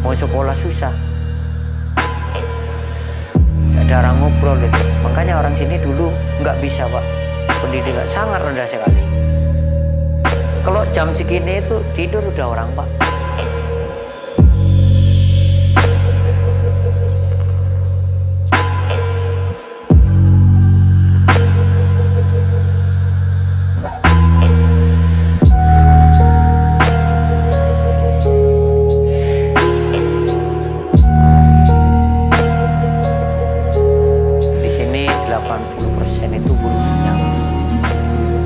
Mau sekolah susah. Ada orang ngobrol gitu. Makanya orang sini dulu nggak bisa Pak. Pendidikan sangat rendah sekali. Kalau jam segini itu tidur udah orang Pak.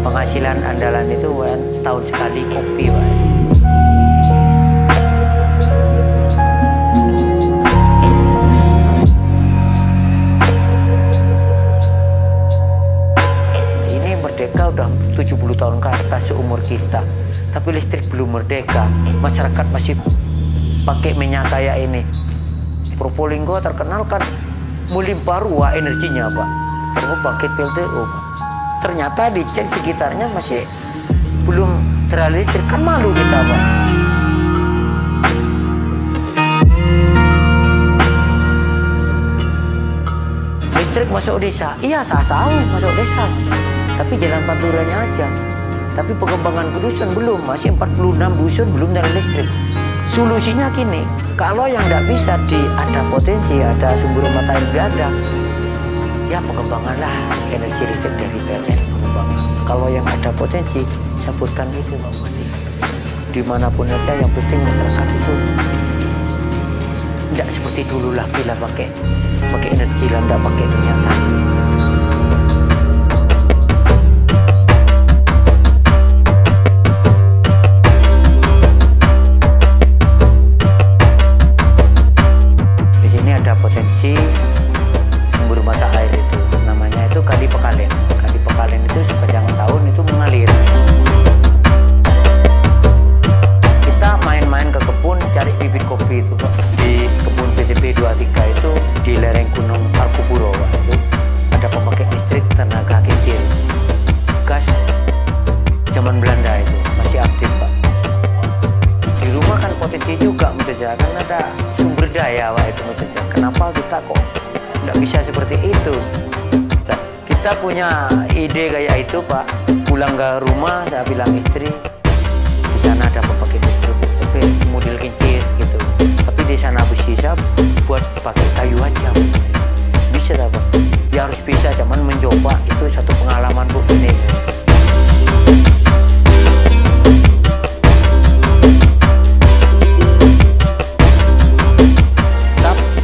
Penghasilan andalan itu setahun sekali kopi Pak. Ini merdeka udah 70 tahun ke atas seumur kita, tapi listrik belum merdeka. Masyarakat masih pakai minyak kayak ini. Probolinggo terkenal kan melimpah ruah energinya Pak. Terus bangkit PLTU Pak. Ternyata dicek sekitarnya masih belum teraliri listrik, kan malu kita Pak. Listrik masuk desa, iya sah-sah masuk desa, tapi jalan panturanya aja. Tapi pengembangan dusun belum, masih 46 dusun belum ada listrik. Solusinya gini, kalau yang nggak bisa ada potensi, ada sumber mata air ada, ya pengembanganlah energi listrik dari PLN pengembangan. Kalau yang ada potensi, sabutkan itu Pak Bupati. Dimanapun aja yang penting masyarakat itu tidak seperti dulu lagi lah pakai energi lah, tidak pakai minyak tanah. Di sini ada potensi sumber mata air itu, namanya itu Kali Pekalen. Kali Pekalen itu sepanjang tahun itu mengalir. Kita main-main ke kebun cari bibit kopi itu Pak. Di kebun PTP 23 itu di lereng Gunung Arkupuro Pak. Itu ada pembangkit listrik tenaga kincir. Gas zaman Belanda itu masih aktif Pak. Di rumah kan potensi juga maksudnya, kan ada sumber daya Pak itu maksudnya. Kenapa kita kok nggak bisa seperti itu? Nah, kita punya ide kayak itu Pak. Pulang ke rumah saya bilang istri, di sana ada pembangkit listrik tapi model kincir gitu. Tapi di sana besi saya buat pakai kayu aja. Bisa tak Pak? Ya harus bisa, cuman mencoba itu satu pengalaman Bu ini.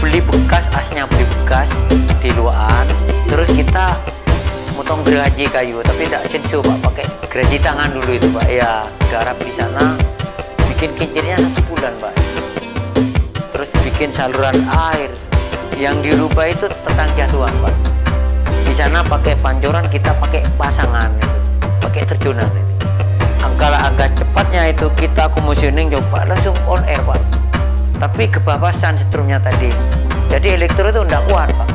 Beli bekas di luaran, terus kita motong geraji kayu, tapi tidak sensu Pak, pakai geraji tangan dulu itu Pak. Ya garap di sana, bikin kincirnya 1 bulan Pak. Terus bikin saluran air yang dirubah itu tentang jatuhan Pak. Di sana pakai pancoran, kita pakai pasangan itu, pakai terjunan itu. Angka cepatnya itu kita commissioning coba langsung on air Pak. Tapi kebablasan setrumnya tadi. Jadi elektro itu tidak kuat Pak.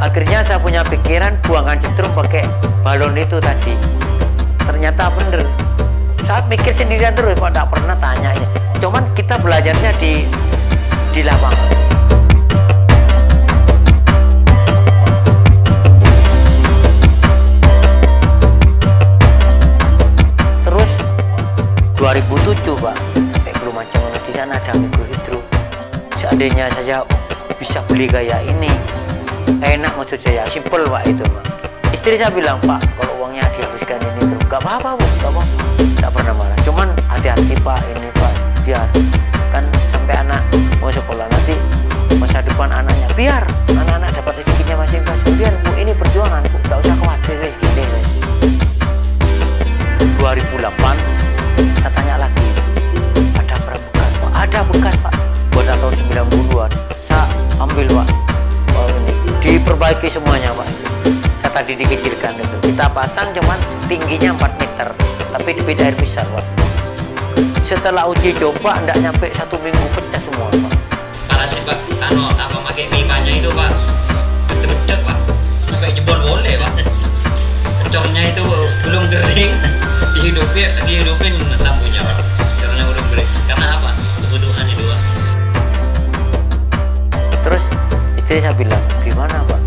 Akhirnya saya punya pikiran buangkan setrum pakai balon itu tadi. Ternyata bener. Saya mikir sendirian terus Pak, tidak pernah tanya. Cuman kita belajarnya di lapangan. Terus 2007 Pak, sampai ke Lumajang di sana ada mikrohidro. Seandainya saja bisa beli kayak ini, enak maksud saya, simple Pak itu Pak. Istri saya bilang, Pak, kalau uangnya dihabiskan ini terus, gak apa-apa Bu, gak apa-apa, gak pernah marah. Cuman hati-hati Pak, ini Pak, biar kan sampai anak mau sekolah nanti masa depan anaknya, biar anak-anak dapat rezekinya masing-masing. Biar Bu, ini perjuangan Bu, gak usah khawatir rezeki. 2008 saya tanya lagi, ada berapa bekas Pak? Ada bekas Pak, buat tahun 90-an. Saya ambil Pak, ini diperbaiki semuanya Pak. Saya tadi dikecilkan itu, kita pasang cuman tingginya 4 meter, tapi debit air besar Pak. Setelah uji coba enggak nyampe 1 minggu pecah semua Pak. Kalau sih Pak, apa pakai mikanya itu Pak, gede-gede Pak, sampai jebol boleh Pak. Kecornya itu belum kering, dihidupin lampunya Pak. Kecornya belum kering, karena apa? Kebutuhan itu Pak. istri saya bilang, gimana Pak?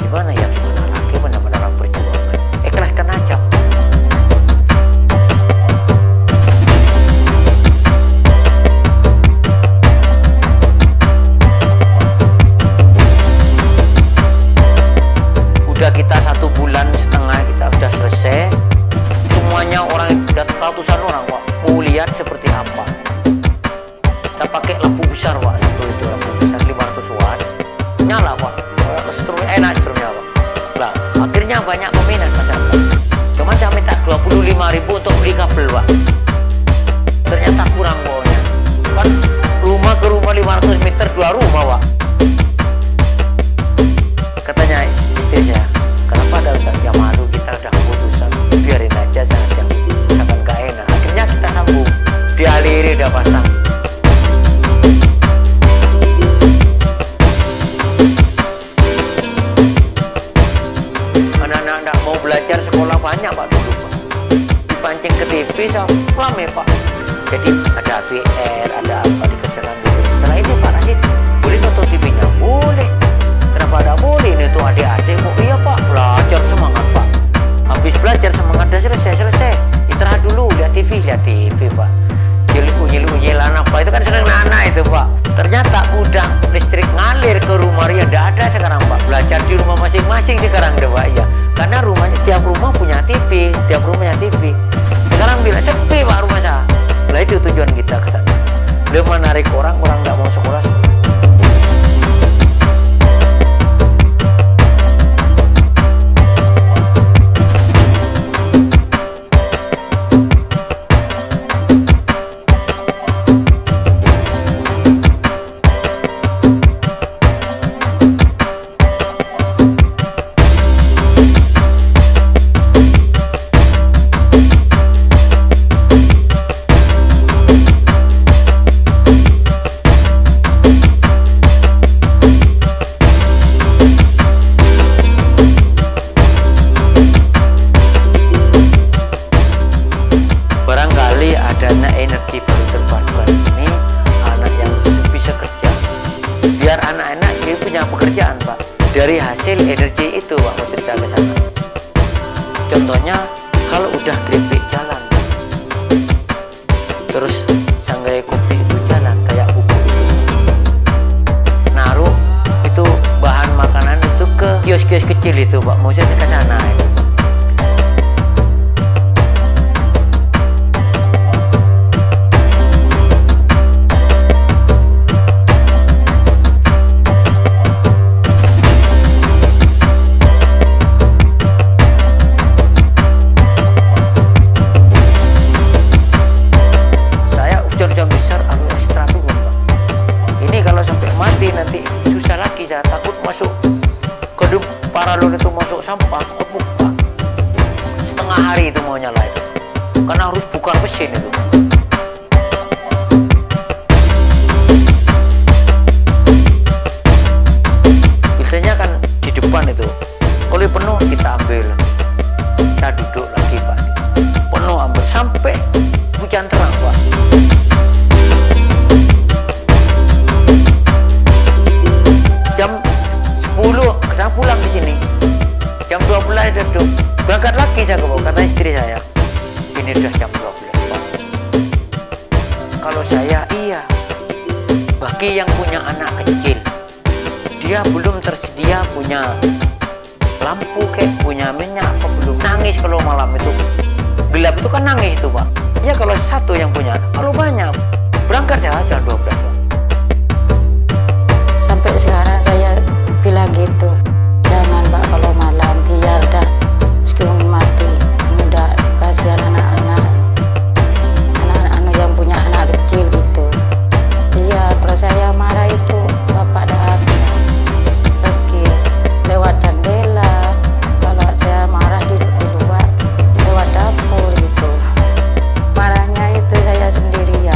Gimana ya, gimana lagi, benar-benar orang perjuangan. Ikhlaskan aja. Udah kita 1,5 bulan kita udah selesai. Semuanya orang, udah ratusan orang Pak, mau lihat seperti apa. Saya pakai lampu besar Pak, itu lampu besar 500 watt, nyala Pak, enak strumnya Pak. Lah, akhirnya banyak peminat masyarakat. Cuma saya minta 25.000 untuk beli kabel Pak. Ternyata kurang pokoknya. Kan rumah ke rumah 500 meter, 2 rumah Pak. Katanya istri saya, kenapa ada yang malu, kita udah keputusan, biarin aja saja, misalkan gak enak. Akhirnya kita sambung, dialiri udah pasang. Anak-anak gak mau belajar sekolah banyak Pak dulu Pak. Dipancing ke TV, rame Pak. Jadi ada VR, ada apa, dikerjakan dulu. Setelah ini Pak Rashid, boleh nonton TV-nya? Boleh. Kenapa ada boleh? Ini tuh adik-adik kok. Iya Pak, belajar semangat Pak. Habis belajar semangat, udah selesai. Istirahat dulu, lihat TV Pak. Nyil anak Pak, itu kan seneng anak itu Pak. Ternyata udah listrik ngalir ke rumah ya, tidak ada sekarang Pak. Belajar di rumah masing-masing sekarang deh Pak ya. Karena rumahnya, tiap rumah punya TV, tiap rumahnya TV. Sekarang bila sepi Pak rumah saya. Nah itu tujuan kita ke sana. Dia menarik orang nggak mau sekolah. Energi baru terbarukan ini, anak yang bisa kerja, biar anak-anak ini punya pekerjaan Pak. Dari hasil energi itu Pak, maksud saya ke sana. Contohnya kalau udah keripik jalan, terus sangrai kopi itu jalan, kayak buku itu, naruh itu bahan makanan itu ke kios-kios kecil itu Pak, maksudnya ke sana itu. Nanti susah lagi, saya takut masuk ke paralon itu, masuk sampah kebuk Pak. Setengah hari itu mau nyala itu, karena harus buka mesin itu. Filternya kan di depan itu, kalau penuh kita ambil, saya duduk lagi Pak, penuh ambil sampai hujan terang Pak. Jam 10 kita pulang di sini. Jam 12 duduk. Berangkat lagi saya ke bawah, kata istri saya, ini udah jam 12 Pak. Kalau saya iya. Bagi yang punya anak kecil, dia belum tersedia punya lampu kayak punya minyak apa belum, nangis kalau malam itu. Gelap itu kan nangis itu Pak. Ya kalau satu yang punya, kalau banyak berangkat saya jam 12 Pak. Sampai sekarang saya bilang gitu, jangan Pak kalau malam, biar dah meskipun mati, udah kasihan anak-anak yang punya anak kecil gitu. Iya, kalau saya marah itu Bapak dah pergi lewat jendela, kalau saya marah di luar lewat dapur gitu. Marahnya itu saya sendirian.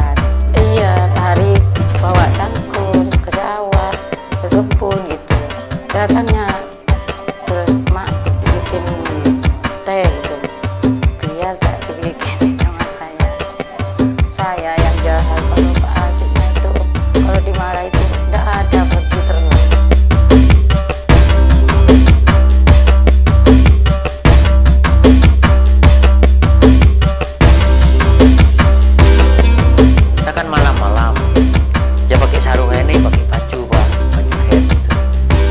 kan malam-malam. Ya pakai sarung ini, pakai baju pak, baju head gitu.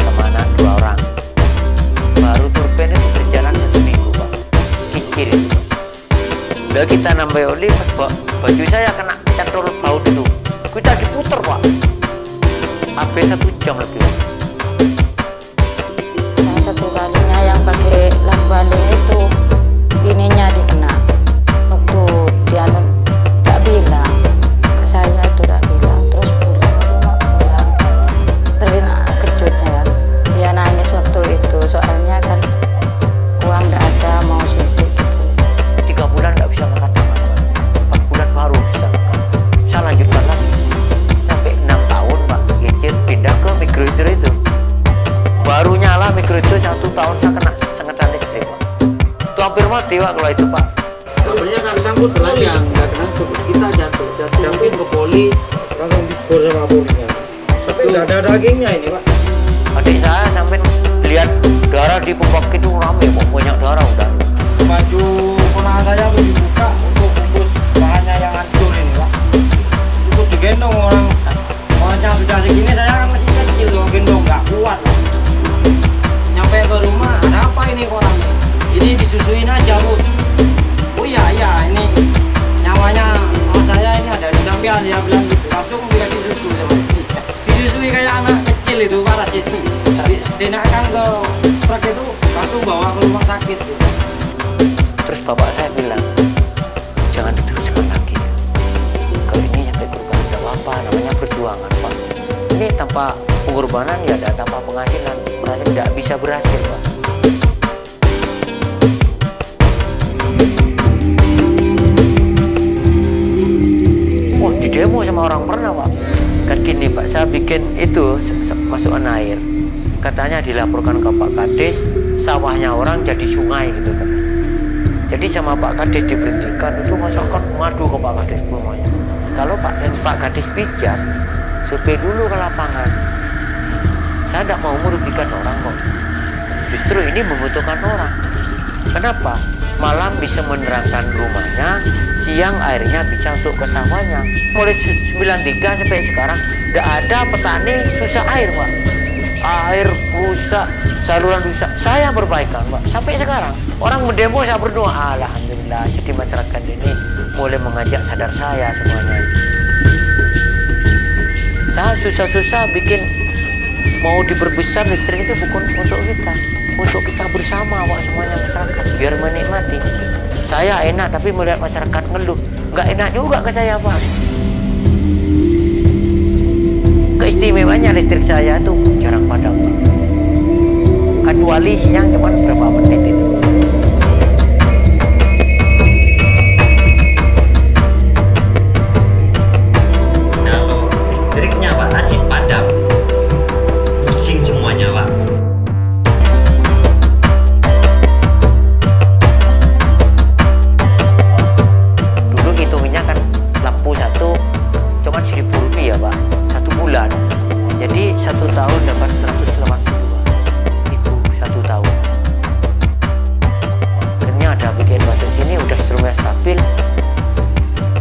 Sama anak 2 orang. Baru turpen itu berjalan 1 minggu pak. Kicir itu. Udah kita nambah oli, baju saya kena cantol baut itu. Kita diputer pak. Sampai 1 jam lebih. Yang satu kalinya yang pakai lambaling itu ininya dikena. Waktu dia tidak bilang ke saya itu tidak bilang, terus pulang. Terkejut saya. Dia nangis waktu itu soalnya kan uang tidak ada mau suntik gitu. 3 bulan nggak bisa ngangkat tangan pak. 4 bulan baru bisa ngangkat. Saya lanjutkan lagi sampai 6 tahun pak. Kicir pindah ke mikrohidro itu. Baru nyala mikrohidro 1 tahun saya kena sengetan listrik pak. Itu hampir mati pak kalau itu pak. Kabelnya kan sangkut panjang, nggak kena kita jatuhin ke poli, langsung dibor sama polinya. Tapi nggak ada dagingnya ini pak. Adik saya sampai lihat darah di pupuk itu rame kok, banyak darah udah. Baju ponakan saya tuh dibuka untuk bungkus bahannya yang hancur ini pak. Itu digendong orang yang sudah segini, saya kan masih kecil tuh, gendong nggak kuat pak. Nyampe ke rumah, ada apa ini orangnya? Ini disusuin aja bu. Oh iya ini nyawanya sama saya ini ada di samping, dia bilang gitu. Langsung dikasih susu sama ini. Disusui kayak anak kecil itu parah sih. Dinaikkan ke truk itu langsung bawa ke rumah sakit gitu. Terus bapak saya bilang, jangan diteruskan lagi. Kalau ini sampai korban tidak apa-apa, namanya perjuangan pak. Ini tanpa pengorbanan ya ada tanpa penghasilan, tidak bisa berhasil pak. Wah di demo sama orang pernah pak. Kan gini pak, saya bikin itu masukkan air. Katanya dilaporkan ke Pak Kades, sawahnya orang jadi sungai gitu kan. Jadi sama Pak Kades diberhentikan, itu masyarakat ngadu ke Pak Kades rumahnya. Kalau Pak Kades pijat, survei dulu ke lapangan. Saya tidak mau merugikan orang kok. Justru ini membutuhkan orang. Kenapa? Malam bisa menerangkan rumahnya, siang airnya bisa untuk ke sawahnya. Mulai 93 sampai sekarang, tidak ada petani susah air pak. Air rusak, saluran rusak, saya perbaikan pak. Sampai sekarang orang mendemo saya berdoa, alhamdulillah. Jadi masyarakat ini mulai mengajak sadar saya semuanya. Saya susah-susah bikin mau diperbesar listrik itu bukan untuk kita bersama pak, semuanya masyarakat biar menikmati. Saya enak tapi melihat masyarakat ngeluh, nggak enak juga ke saya pak. Keistimewanya listrik saya tuh jarang padam pak. Kecuali siang cuma berapa menit itu. Kalau listriknya pak asik padam, pusing semuanya pak. Dulu hitungnya kan lampu satu cuma Rp1.000 pak, 1 bulan. Jadi 1 tahun dapat 180 itu 1 tahun. Akhirnya ada bikin masuk sini udah strumnya stabil.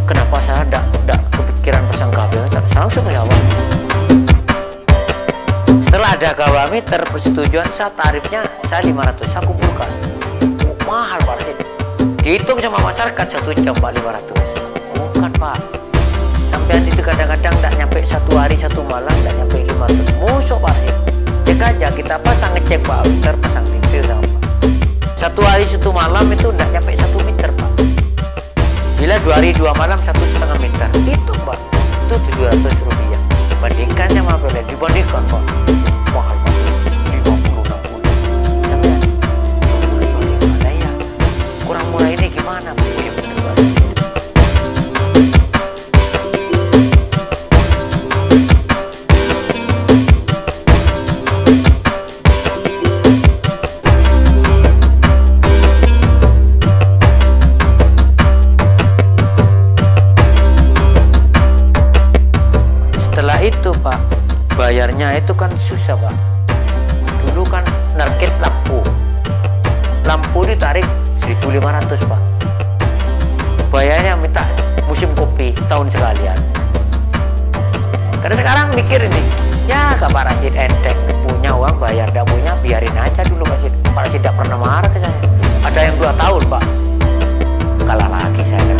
Kenapa saya tidak kepikiran pasang kabel? Saya langsung jawab. Setelah ada kawah meter persetujuan saya, tarifnya saya 500 saya kumpulkan. Mahal pak, dihitung sama masyarakat 1 jam pak 500. Bukan pak, sampean itu kadang-kadang tidak nyampe 1 hari 1 malam, tidak nyampe 500. Musuh pak, cek aja kita pasang, ngecek pak meter, pasang TV sama pak. 1 hari 1 malam itu tidak nyampe 1 meter pak. Bila 2 hari 2 malam 1,5 meter itu pak, itu Rp700. Bandingkannya sama PLN, dibandingkan pak mahal pak, 50-60. Sampean gimana ya, kurang murah ini gimana pak? Ya bener pak. Itu pak, bayarnya itu kan susah pak. Dulu kan narket lampu ditarik 1.500 pak. Bayarnya minta musim kopi tahun sekalian. Karena sekarang mikir ini, ya Kak Pak Rashid enteng, punya uang bayar, tidak punya biarin aja dulu Pak Rashid tidak pernah marah ke saya. Ada yang 2 tahun Pak, kalah lagi saya.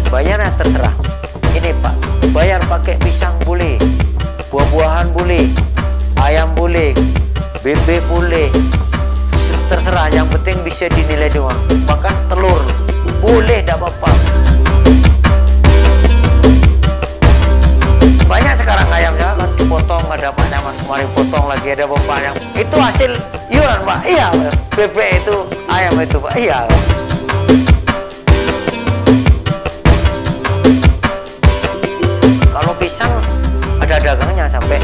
Bayarnya terserah. Ini Pak, bayar pakai pisang boleh, buah-buahan boleh, ayam boleh, bebek boleh, terserah. Yang penting bisa dinilai doang. Bahkan telur boleh, tidak apa-apa. Banyak sekarang ayamnya kan dipotong, ada Pak Nyaman kemarin potong lagi, ada bapak yang itu hasil iuran Pak. Iya, bebek itu, ayam itu Pak. Iya. Kalau pisang ada dagangnya sampai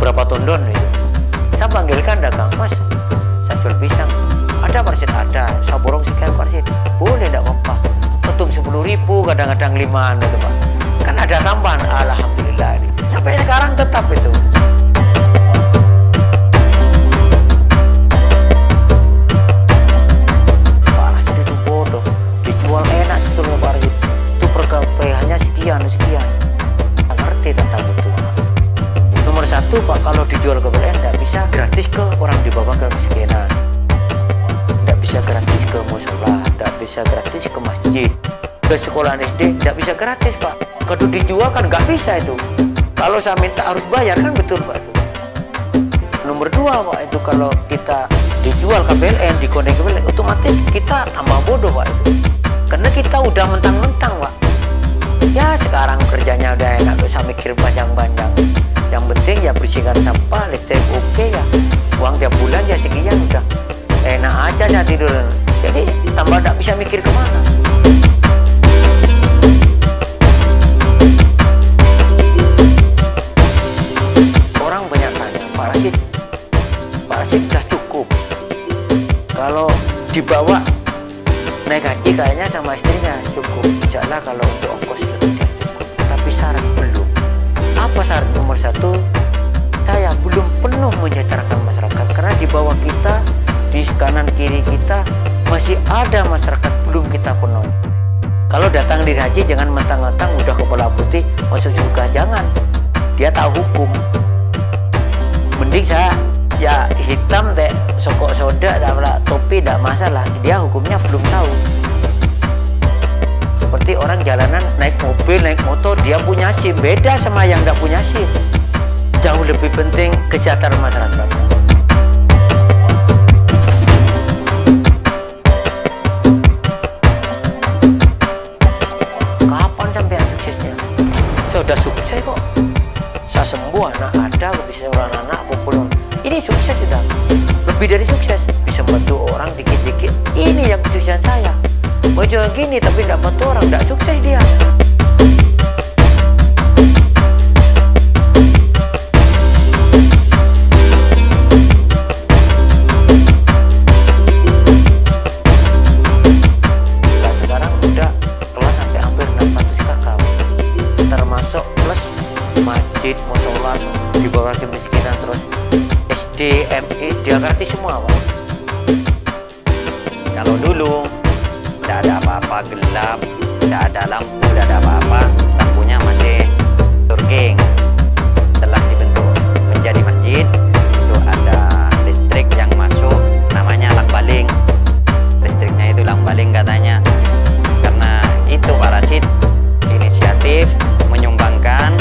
berapa tondon itu. Saya panggilkan dagang, Mas, saya jual pisang. Ada Pak Rashid? Ada. Saya borong sekian Pak Rashid. Boleh, tidak apa-apa. Untung 10.000, kadang-kadang 5-an itu Pak. Kan ada tambahan. Alhamdulillah. Sampai sekarang tetap itu. Pak Rashid itu bodoh. Dijual enak sebetulnya Pak Rashid. Itu per KPH-nya sekian. Tentang itu nomor 1 Pak, kalau dijual ke PLN tidak bisa gratis ke orang di bawah kemiskinan, tidak bisa gratis ke musola, tidak bisa gratis ke masjid, ke sekolah SD tidak bisa gratis Pak. Kalau dijual kan nggak bisa itu. Kalau saya minta harus bayar kan, betul Pak itu. Nomor 2 Pak, itu kalau kita dijual ke PLN, dikonek ke PLN, otomatis kita tambah bodoh Pak itu. Karena kita udah mentang-mentang Pak. Ya sekarang kerjanya udah enak, gak usah mikir panjang-panjang. Yang penting ya bersihkan sampah, listrik oke ya, uang tiap bulan ya sekian, udah enak aja saya tidur. Jadi tambah gak bisa mikir kemana. Orang banyak tanya, Pak Rashid udah cukup. Kalau dibawa naik haji kayaknya sama istrinya cukup. Insyaallah kalau untuk ongkos itu tidak cukup. Tapi syarat belum. Apa syarat? Nomor 1, saya belum penuh menyejahterakan masyarakat. Karena di bawah kita, di kanan kiri kita masih ada masyarakat belum kita penuh. Kalau datang di haji jangan mentang-mentang udah kepala putih masuk surga, jangan. Dia tahu hukum. Mending saya ya hitam teh sokok soda, topi tidak masalah. Dia hukumnya belum tahu. Seperti orang jalanan naik mobil, naik motor, dia punya SIM. Beda sama yang nggak punya SIM. Jauh lebih penting kesejahteraan masyarakat. Kapan sampai suksesnya? Saya udah sukses kok. Saya sembuh, anak ada, bisa orang anak kumpul. Ini sukses sudah. Lebih dari sukses. Bisa bantu orang dikit-dikit. Ini yang kesuksesan saya. Baju gini tapi tidak bantu orang, tidak sukses dia. Nah, sekarang udah kelas sampai hampir 600 kakak, termasuk plus masjid, musola, di bawah kemiskinan, terus SD, MI, dia ngerti semua Pak. Kalau dulu tidak ada apa-apa, gelap, tidak ada lampu, tidak ada apa-apa, lampunya masih turging. Setelah dibentuk menjadi masjid, itu ada listrik yang masuk, namanya langbaling. Listriknya itu langbaling katanya. Karena itu Pak Rashid inisiatif menyumbangkan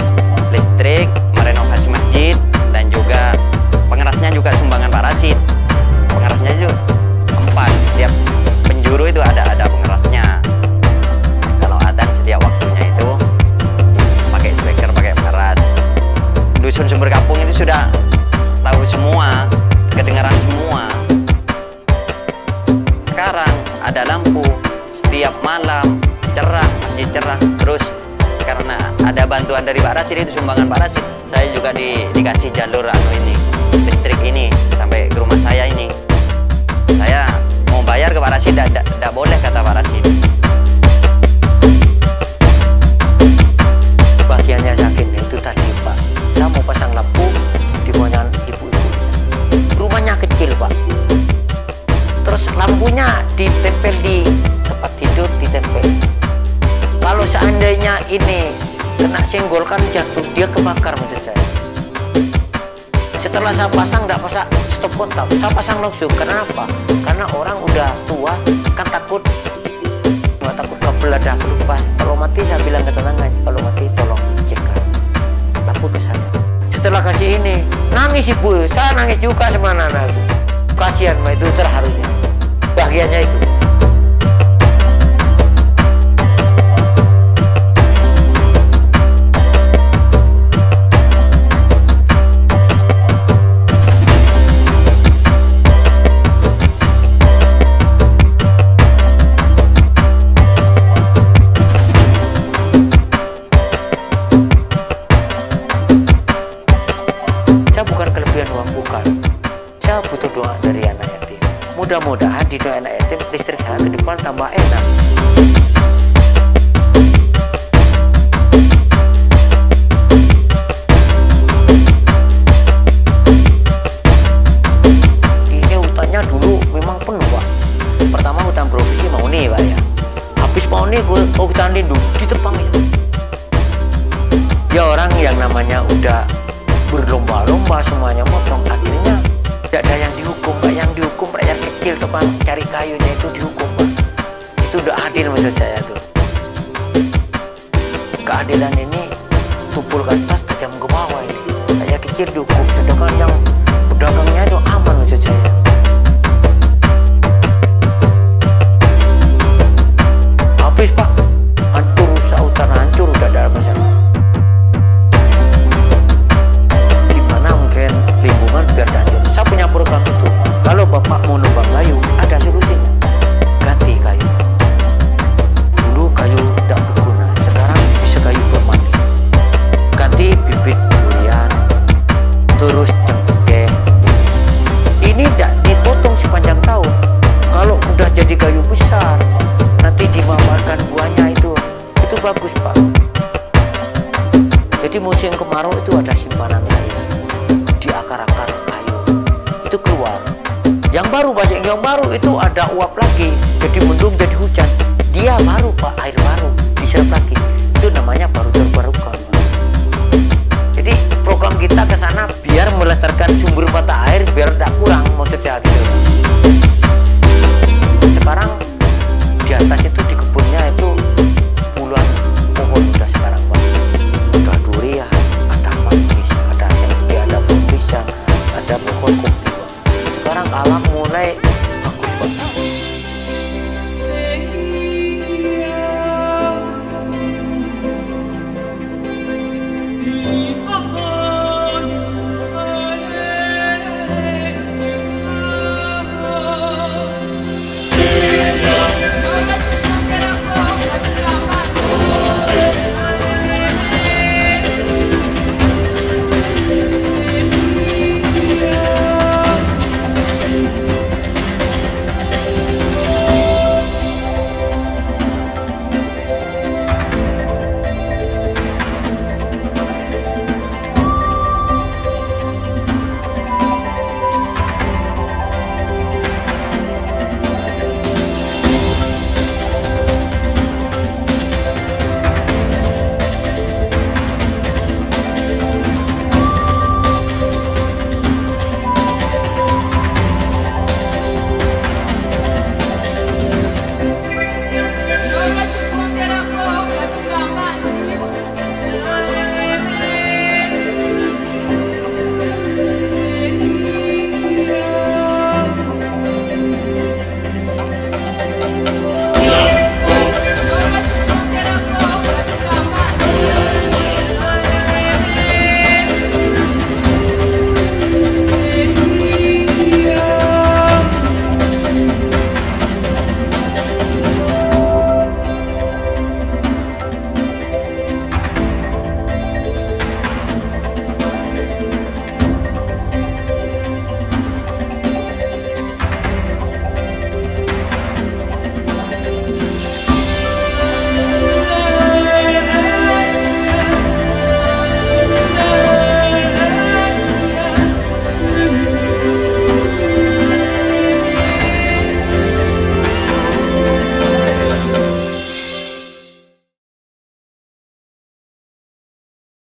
listrik, merenovasi masjid, dan juga pengerasnya juga sumbangan Pak Rashid. Pengerasnya itu 4, setiap penjuru itu ada pengerasnya. Kalau adzan setiap waktunya itu pakai speaker, pakai pengeras. Dusun Sumber Kampung itu sudah tahu semua, kedengaran semua. Sekarang ada lampu setiap malam, cerah, masjid cerah. Terus karena ada bantuan dari Pak Rashid, itu sumbangan Pak Rashid, saya juga dikasih jalur ini, listrik ini sampai ke rumah saya ini. Saya mau bayar ke Pak Rashid, tidak boleh kata Pak Rashid. kesenggol kan jatuh, dia kebakar maksud saya. Setelah saya pasang, nggak pasang stop kontak, saya pasang langsung. Karena apa? Karena orang udah tua kan takut, nggak takut kabel ada kelupas. Kalau mati saya bilang ke tetangga, kalau mati tolong cekkan, lapor ke saya. Setelah kasih ini, nangis ibu, saya nangis juga sama anak-anak itu. Kasihan, itu terharunya, bahagianya itu. Saya butuh doa dari anak yatim. Mudah-mudahan di doa anak yatim listrik saya ke depan tambah enak. Ini hutannya dulu memang penuh Pak. Pertama hutan provinsi Mauni Pak ya. Habis Mauni hutan lindung ditebang itu. Ya orang yang namanya udah berlomba-lomba semuanya motong, akhirnya tidak ada yang dihukum Pak. Yang dihukum rakyat kecil teman cari kayunya itu dihukum Pak. Itu udah adil maksud saya tuh. Keadilan ini tumpul ke atas tajam ke bawah ini. Rakyat kecil dihukum, sedangkan yang pedagangnya itu aman maksud saya. Habis Pak, hancur usaha hutan, hancur udah ada masalah. Lingkungan biar hancur. Saya punya program itu. Kalau Bapak mau numbang kayu, ada solusinya. Ganti kayu. Dulu kayu tidak berguna, sekarang bisa kayu permanen. Ganti bibit durian, terus cengkeh. Ini tidak dipotong sepanjang tahun. Kalau udah jadi kayu besar, nanti dimamarkan buahnya itu bagus Pak. Jadi musim kemarau itu ada simpanan air di akar-akar kayu itu keluar. Yang baru Pak, yang baru itu ada uap lagi, jadi mendung jadi hujan. Dia baru Pak, air baru diserap lagi. Itu namanya baru terbarukan. Jadi program kita ke sana biar melestarikan sumber mata air biar tidak kurang maksud saya gitu. Sekarang di atas itu